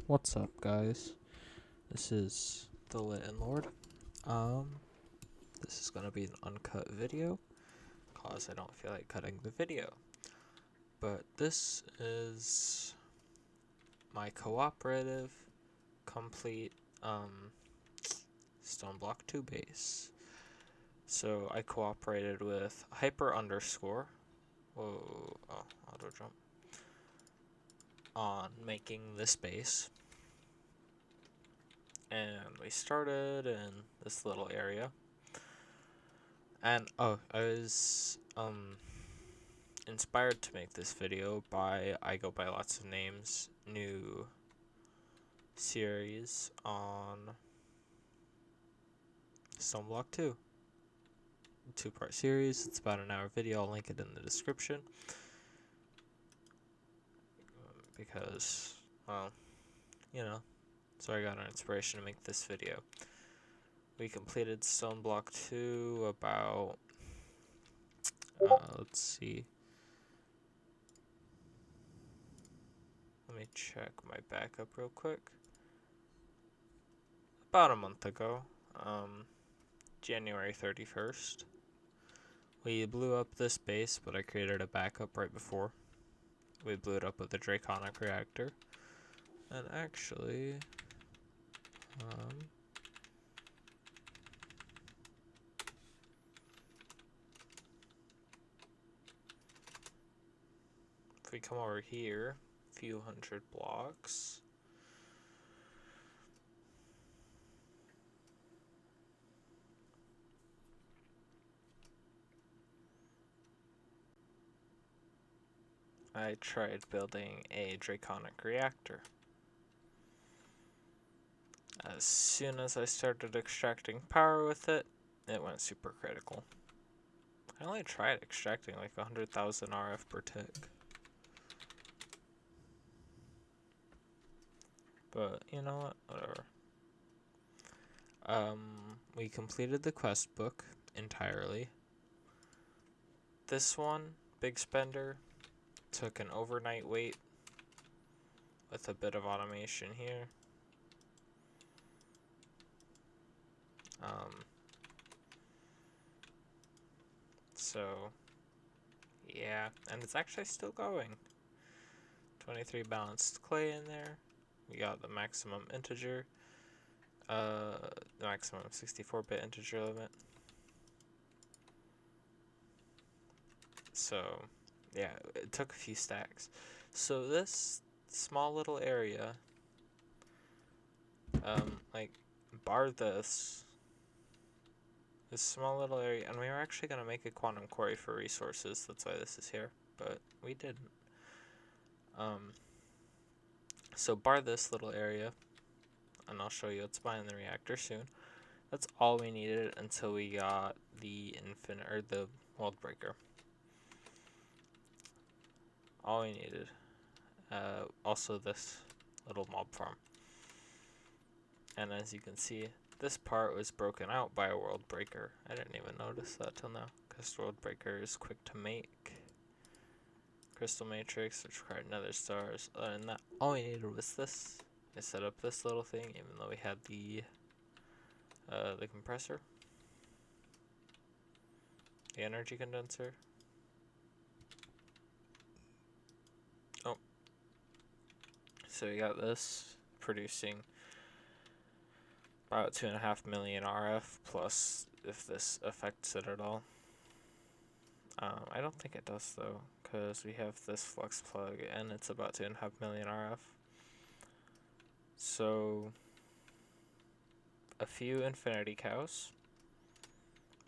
What's up, guys? This is the Landlord. This is gonna be an uncut video, cause I don't feel like cutting the video. But this is my cooperative, complete, Stoneblock 2 base. So I cooperated with Hyper underscore, auto jump, on making this base. And we started in this little area. And I was inspired to make this video by IGoByLotsOfNames' new series on Stoneblock 2. Two-part series. It's about an hour video. I'll link it in the description. Because, well, so I got an inspiration to make this video. We completed Stoneblock 2 about, let's see. Let me check my backup real quick. About a month ago, January 31st. We blew up this base, but I created a backup right before. We blew it up with a draconic reactor. And actually, if we come over here, a few hundred blocks, I tried building a draconic reactor. As soon as I started extracting power with it, it went super critical. I only tried extracting like 100,000 RF per tick. But you know what? Whatever. We completed the quest book entirely. This one, Big Spender, took an overnight wait with a bit of automation here. So, yeah, and it's actually still going. 23 balanced clay in there. We got the maximum integer, the maximum 64-bit integer limit. So, yeah, it took a few stacks. So this small little area, like, bar this small little area, and we were actually going to make a quantum quarry for resources, that's why this is here, but we didn't. So bar this little area, and I'll show you what's behind the reactor soon. That's all we needed until we got the the world breaker. All we needed. Also this little mob farm. And as you can see, this part was broken out by a world breaker. I didn't even notice that till now, because world breaker is quick to make. Crystal matrix, which required nether stars. Other than that, all we needed was this. I set up this little thing, even though we had the compressor, the energy condenser. Oh, so we got this producing about 2.5 million RF, plus if this affects it at all. I don't think it does though, because we have this flux plug and it's about 2.5 million RF. So a few infinity cows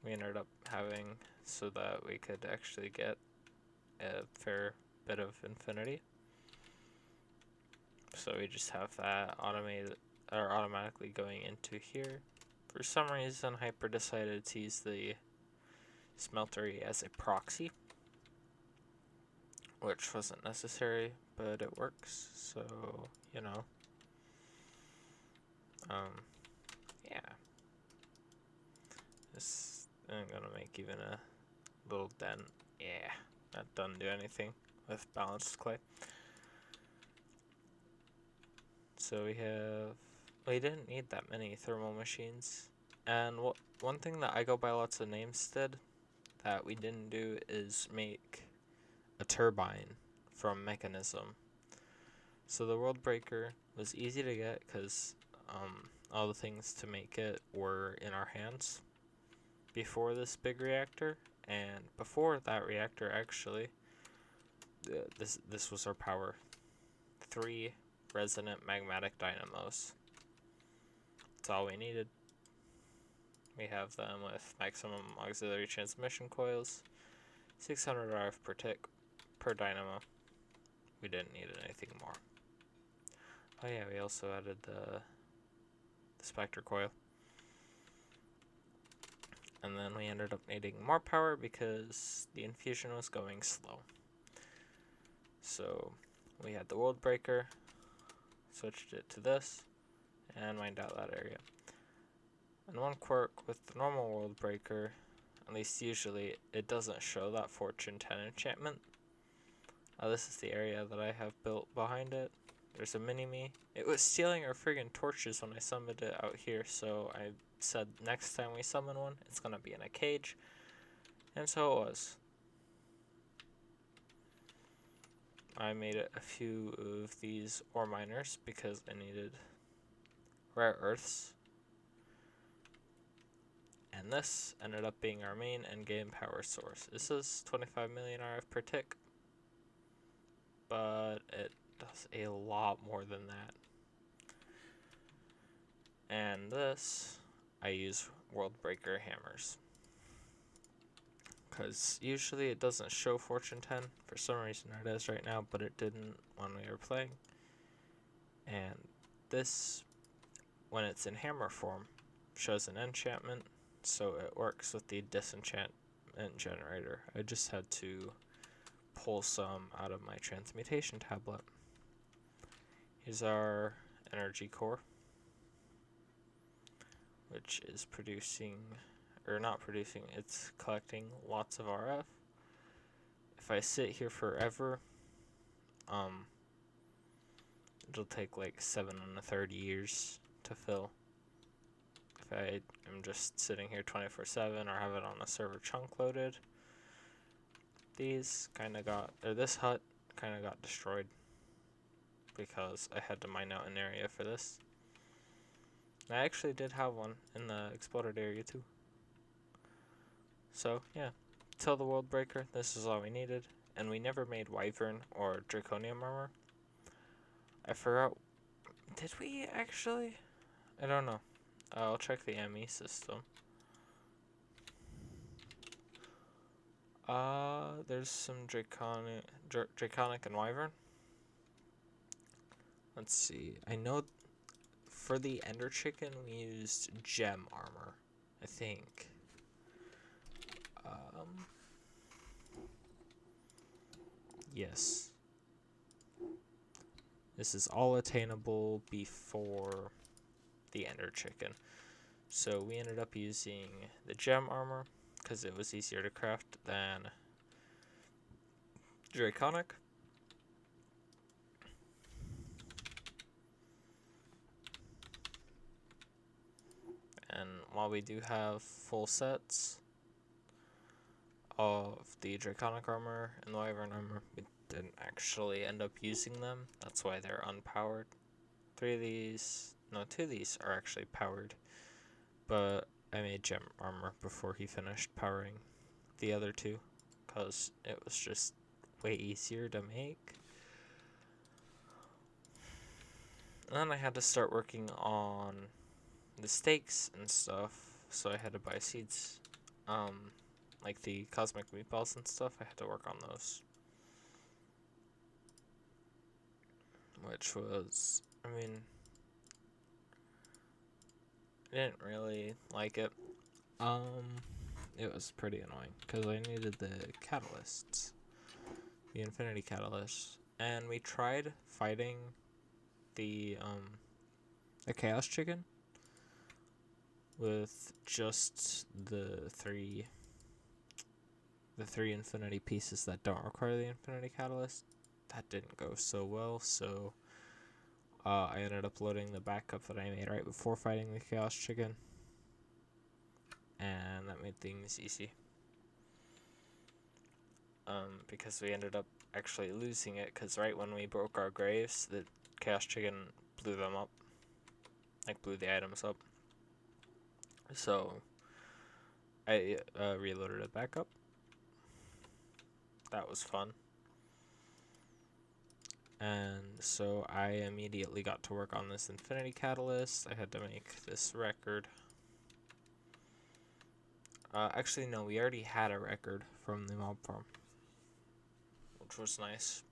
we ended up having so that we could actually get a fair bit of infinity. So we just have that automatically going into here. For some reason, Hyper decided to use the smeltery as a proxy, which wasn't necessary, but it works. So, yeah. This I'm gonna make even a little dent. Yeah, that doesn't do anything with balanced clay. So we didn't need that many thermal machines. And one thing that IGoByLotsOfNames did that we didn't do is make a turbine from mechanism. So the world breaker was easy to get because all the things to make it were in our hands before this big reactor, and before that reactor actually, this was our power. 3 resonant magmatic dynamos. That's all we needed. We have them with maximum auxiliary transmission coils, 600 RF per tick per dynamo. We didn't need anything more. Oh yeah, we also added the Spectre coil. And then we ended up needing more power because the infusion was going slow. So we had the world breaker, switched it to this, and mined out that area. And one quirk with the normal world breaker, at least usually, it doesn't show that Fortune 10 enchantment. This is the area that I have built behind it. There's a mini-me. It was stealing our friggin' torches when I summoned it out here, so I said next time we summon one, it's gonna be in a cage. And so it was. I made a few of these ore miners because I needed rare earths. And this ended up being our main endgame power source. This is 25 million RF per tick, but it does a lot more than that. And this, I use world breaker hammers. Because usually it doesn't show Fortune 10. For some reason it is right now, but it didn't when we were playing. And this, when it's in hammer form, shows an enchantment, so it works with the disenchantment generator. I just had to pull some out of my transmutation tablet. Here's our energy core, which is producing, or not producing, it's collecting lots of RF. If I sit here forever, it'll take like 730 years to fill. If I am just sitting here 24/7 or have it on a server chunk loaded, this hut kind of got destroyed because I had to mine out an area for this. I actually did have one in the exploded area too. So yeah, till the world breaker, this is all we needed, and we never made wyvern or draconium armor. I forgot. Did we actually? I don't know. I'll check the ME system. There's some draconic and wyvern. Let's see. I know for the ender chicken we used gem armor, I think. Yes. This is all attainable before the ender chicken. So we ended up using the gem armor because it was easier to craft than draconic. And while we do have full sets of the draconic armor and the wyvern armor, we didn't actually end up using them. That's why they're unpowered. 2 of these are actually powered, but I made gem armor before he finished powering the other 2 because it was just way easier to make. And then I had to start working on the stakes and stuff, so I had to buy seeds. Like the cosmic meatballs and stuff, I had to work on those. Which was, I didn't really like it. It was pretty annoying because I needed the catalysts, the infinity catalysts, and we tried fighting the chaos chicken with just the three infinity pieces that don't require the infinity catalyst. That didn't go so well, so I ended up loading the backup that I made right before fighting the Chaos Chicken. And that made things easy. Because we ended up actually losing it, because right when we broke our graves, the Chaos Chicken blew them up. Like, blew the items up. So, I reloaded it back up. That was fun. And so I immediately got to work on this Infinity Catalyst. I had to make this record. Actually, no, we already had a record from the mob farm, which was nice.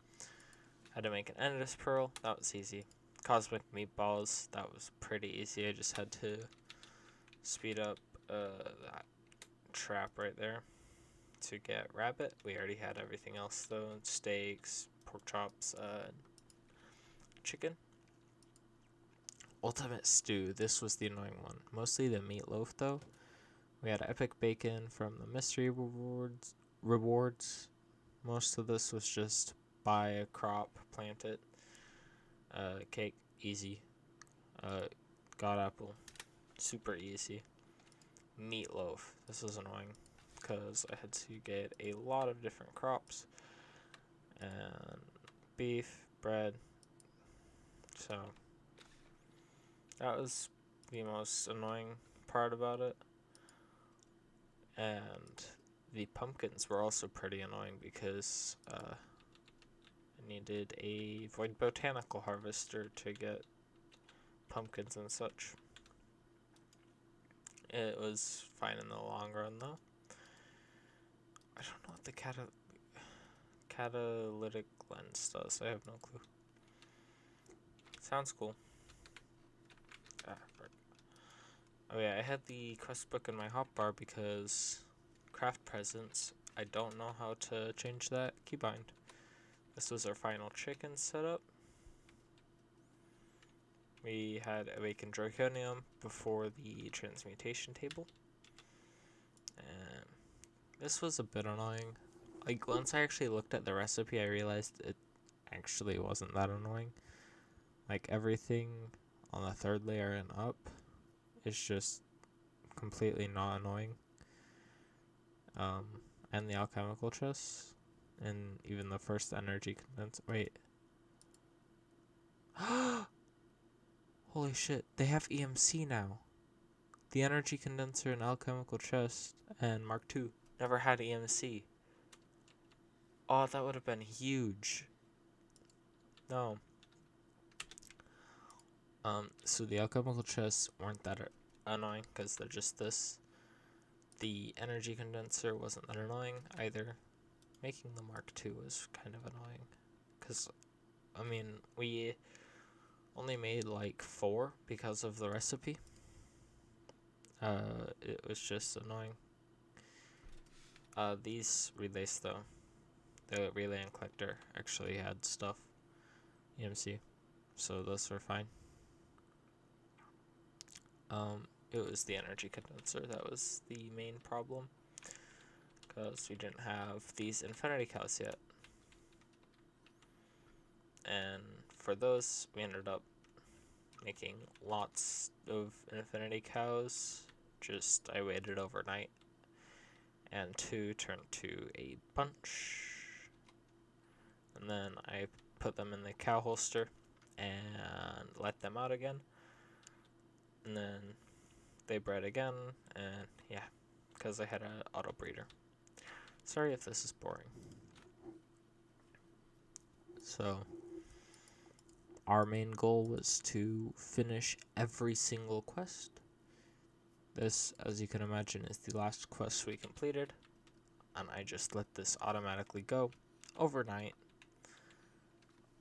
Had to make an Endless Pearl. That was easy. Cosmic Meatballs. That was pretty easy. I just had to speed up that trap right there to get rabbit. We already had everything else though. Steaks, pork chops, chicken. Ultimate Stew. This was the annoying one. Mostly the meatloaf though. We had epic bacon from the mystery rewards. Most of this was just buy a crop, plant it. Cake, easy. God apple, super easy. Meatloaf. This was annoying because I had to get a lot of different crops. And beef, bread. So that was the most annoying part about it. And the pumpkins were also pretty annoying because I needed a void botanical harvester to get pumpkins and such. It was fine in the long run though. I don't know what the catalytic lens does. I have no clue. Sounds cool. Oh yeah, I had the quest book in my hotbar because craft presents. I don't know how to change that keybind. This was our final chicken setup. We had awakened draconium before the transmutation table. And this was a bit annoying. Like, once I actually looked at the recipe, I realized it actually wasn't that annoying. Like, everything on the third layer and up is just completely not annoying. And the alchemical chests, and even the first energy condenser. Wait. Holy shit, they have EMC now. The energy condenser and alchemical chest and Mark II never had EMC. Oh, that would have been huge. No. So the alchemical chests weren't that annoying because they're just this. The energy condenser wasn't that annoying either. Making the Mark II was kind of annoying because, I mean, we only made like 4 because of the recipe. It was just annoying. These relays though, the relay and collector actually had stuff, EMC, so those were fine. It was the energy condenser that was the main problem, because we didn't have these infinity cows yet. And for those, we ended up making lots of infinity cows. Just, I waited overnight, and 2 turned to a bunch. And then I put them in the cow holster and let them out again. And then they bred again, and yeah, because I had an auto breeder. Sorry if this is boring. So, our main goal was to finish every single quest. This, as you can imagine, is the last quest we completed, and I just let this automatically go overnight.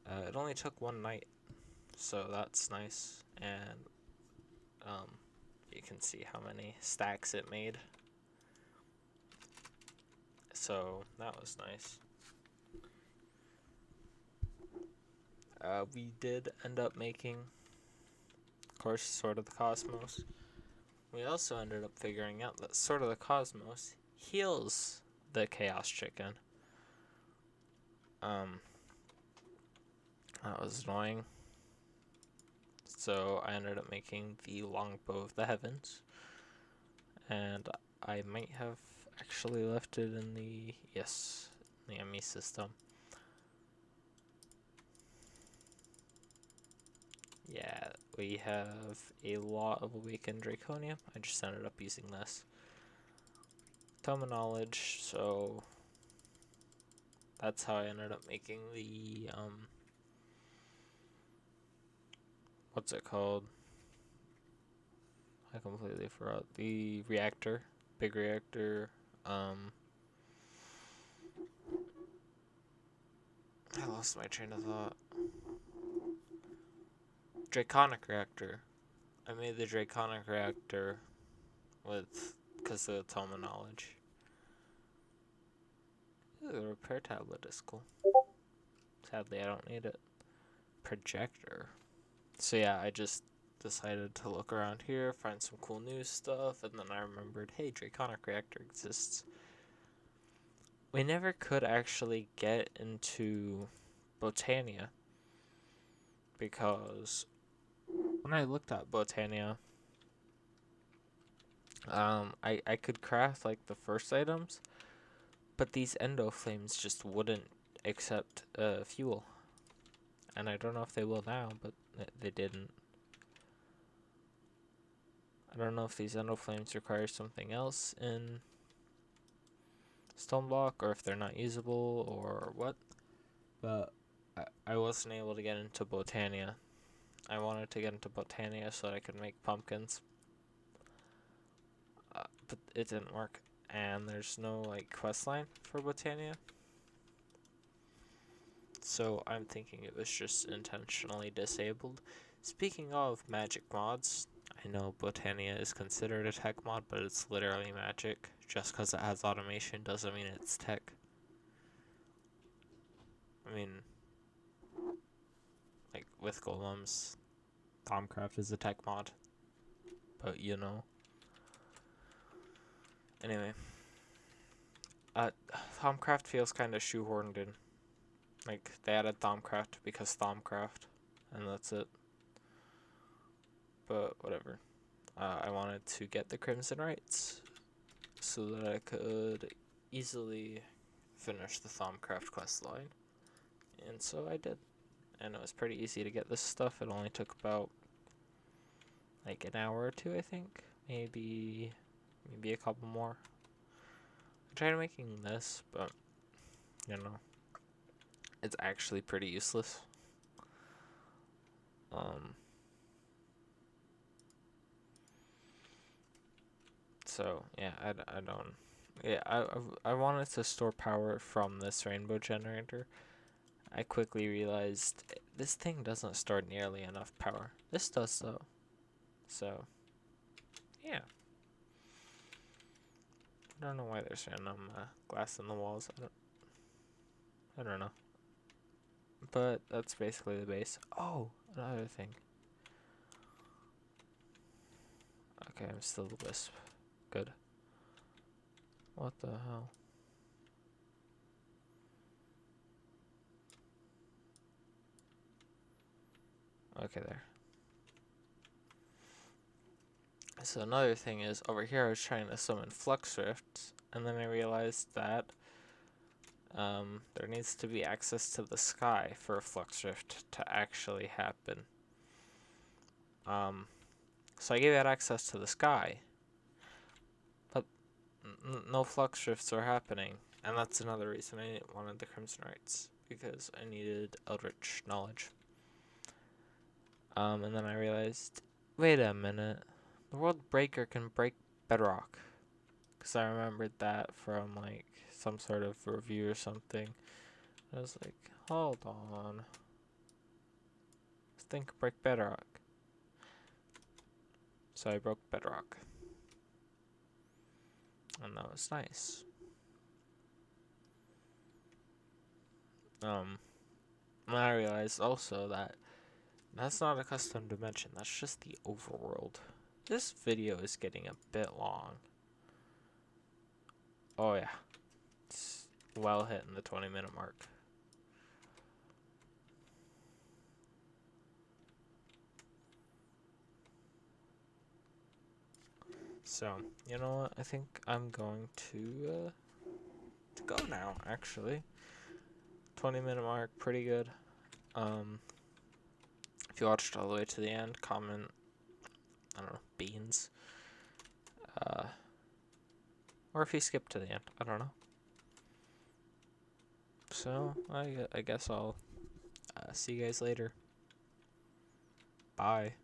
It only took 1 night, so that's nice, and you can see how many stacks it made. So that was nice. We did end up making, of course, Sword of the Cosmos. We also ended up figuring out that Sword of the Cosmos heals the Chaos Chicken. That was annoying. So I ended up making the longbow of the heavens. And I might have actually left it in the, yes, the ME system. Yeah, we have a lot of awakened draconium. I just ended up using this. Tome of knowledge, so that's how I ended up making the, what's it called? I completely forgot. The reactor, big reactor, I lost my train of thought. Draconic reactor. I made the draconic reactor with, because of the Tome of knowledge. Ooh, the repair tablet is cool. Sadly, I don't need it. Projector. So yeah, I just decided to look around here, find some cool new stuff, and then I remembered, hey, Draconic Reactor exists. We never could actually get into Botania, because when I looked at Botania, I could craft like the first items, but these endo flames just wouldn't accept fuel. And I don't know if they will now, but they didn't. I don't know if these endo flames require something else in Stoneblock, or if they're not usable, or what. But I wasn't able to get into Botania. I wanted to get into Botania so that I could make pumpkins. But it didn't work. And there's no like quest line for Botania. So I'm thinking it was just intentionally disabled. Speaking of magic mods, I know Botania is considered a tech mod, but it's literally magic. Just because it has automation doesn't mean it's tech. I mean, like with golems, Thaumcraft is a tech mod. But you know. Anyway. Thaumcraft feels kind of shoehorned in. Like, they added Thaumcraft because Thaumcraft, and that's it. But whatever. I wanted to get the Crimson Rights so that I could easily finish the Thaumcraft quest line. And so I did. And it was pretty easy to get this stuff. It only took about like an hour or two, I think. Maybe a couple more. I tried making this, but you know, it's actually pretty useless. So yeah, I don't. Yeah, I wanted to store power from this rainbow generator. I quickly realized this thing doesn't store nearly enough power. This does though. So yeah. I don't know why there's random glass in the walls. I don't know. But that's basically the base. Oh, another thing. Okay, I'm still the wisp. Good. What the hell? Okay, there. So another thing is, over here I was trying to summon Flux Rifts, and then I realized that there needs to be access to the sky for a Flux Rift to actually happen. So I gave it access to the sky, but no Flux Rifts are happening, and that's another reason I wanted the Crimson Rights, because I needed Eldritch Knowledge. And then I realized, wait a minute, the World Breaker can break bedrock. Because I remembered that from like some sort of review or something. I was like, hold on. This thing can break bedrock. So I broke bedrock. And that was nice. And I realized also that that's not a custom dimension, that's just the overworld. This video is getting a bit long. Oh yeah. It's well hitting the 20-minute mark. So, you know what? I think I'm going to go now, actually. 20-minute mark, pretty good. If you watched all the way to the end, comment, I don't know, beans. Or if you skipped to the end, I don't know. So, I guess I'll see you guys later. Bye.